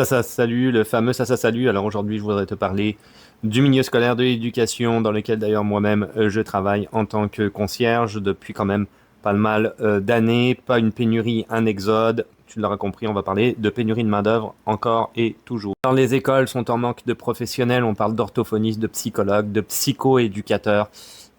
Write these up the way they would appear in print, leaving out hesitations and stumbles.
Salut, le fameux salut. Alors aujourd'hui, je voudrais te parler du milieu scolaire de l'éducation, dans lequel d'ailleurs moi-même je travaille en tant que concierge depuis quand même pas mal d'années. Pas une pénurie, un exode. Tu l'auras compris, on va parler de pénurie de main-d'œuvre encore et toujours. Dans les écoles sont en manque de professionnels, on parle d'orthophonistes, de psychologues, de psycho-éducateurs,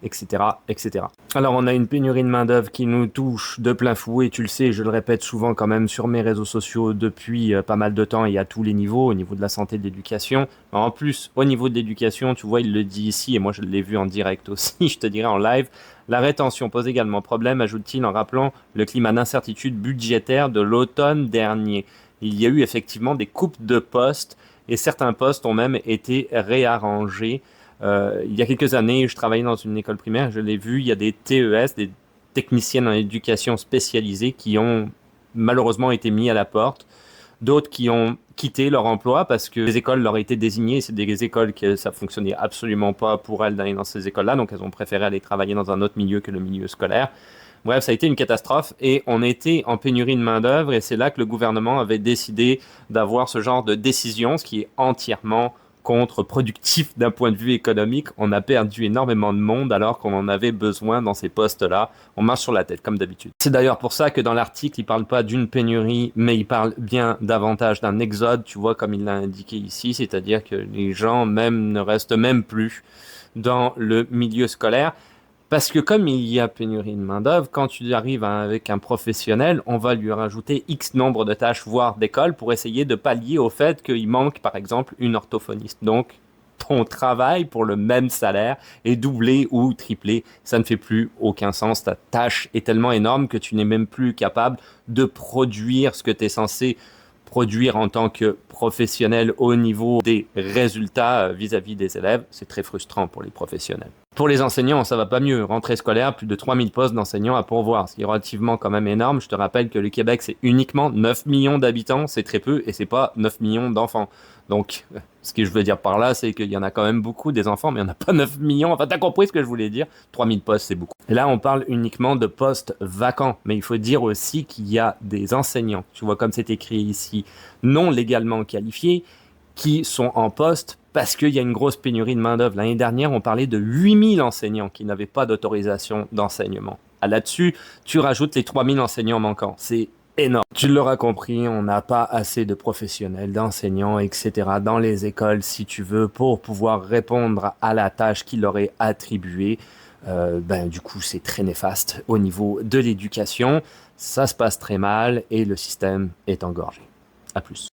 etc., etc. Alors, on a une pénurie de main-d'œuvre qui nous touche de plein fouet, tu le sais, je le répète souvent quand même sur mes réseaux sociaux depuis pas mal de temps et à tous les niveaux, au niveau de la santé, de l'éducation. En plus, au niveau de l'éducation, tu vois, il le dit ici et moi je l'ai vu en direct aussi, je te dirais en live. La rétention pose également problème, ajoute-t-il en rappelant le climat d'incertitude budgétaire de l'automne dernier. Il y a eu effectivement des coupes de postes et certains postes ont même été réarrangés. Il y a quelques années, je travaillais dans une école primaire, je l'ai vu, il y a des TES, des techniciennes en éducation spécialisée, qui ont malheureusement été mis à la porte. D'autres qui ont quitté leur emploi parce que les écoles leur étaient désignées. C'est des écoles que ça fonctionnait absolument pas pour elles d'aller dans ces écoles-là, donc elles ont préféré aller travailler dans un autre milieu que le milieu scolaire. Bref, ça a été une catastrophe et on était en pénurie de main-d'œuvre et c'est là que le gouvernement avait décidé d'avoir ce genre de décision, ce qui est entièrement contre-productif d'un point de vue économique. On a perdu énormément de monde alors qu'on en avait besoin dans ces postes-là. On marche sur la tête, comme d'habitude. C'est d'ailleurs pour ça que dans l'article, il ne parle pas d'une pénurie, mais il parle bien davantage d'un exode, tu vois, comme il l'a indiqué ici, c'est-à-dire que les gens même ne restent même plus dans le milieu scolaire. Parce que comme il y a pénurie de main-d'œuvre, quand tu arrives avec un professionnel, on va lui rajouter X nombre de tâches, voire d'écoles, pour essayer de pallier au fait qu'il manque, par exemple, une orthophoniste. Donc, ton travail pour le même salaire est doublé ou triplé. Ça ne fait plus aucun sens. Ta tâche est tellement énorme que tu n'es même plus capable de produire ce que tu es censé produire en tant que professionnel au niveau des résultats vis-à-vis des élèves. C'est très frustrant pour les professionnels. Pour les enseignants, ça va pas mieux. Rentrée scolaire, plus de 3000 postes d'enseignants à pourvoir, ce qui est relativement quand même énorme. Je te rappelle que le Québec, c'est uniquement 9 millions d'habitants, c'est très peu, et c'est pas 9 millions d'enfants. Donc, ce que je veux dire par là, c'est qu'il y en a quand même beaucoup des enfants, mais il n'y en a pas 9 millions. Enfin, t'as compris ce que je voulais dire. 3000 postes, c'est beaucoup. Et là, on parle uniquement de postes vacants. Mais il faut dire aussi qu'il y a des enseignants, tu vois, comme c'est écrit ici, non légalement qualifiés, qui sont en poste parce qu'il y a une grosse pénurie de main-d'œuvre. L'année dernière, on parlait de 8000 enseignants qui n'avaient pas d'autorisation d'enseignement. Là-dessus, tu rajoutes les 3000 enseignants manquants. C'est énorme. Tu l'auras compris, on n'a pas assez de professionnels, d'enseignants, etc. dans les écoles, si tu veux, pour pouvoir répondre à la tâche qui leur est attribuée. Du coup, c'est très néfaste au niveau de l'éducation. Ça se passe très mal et le système est engorgé. À plus.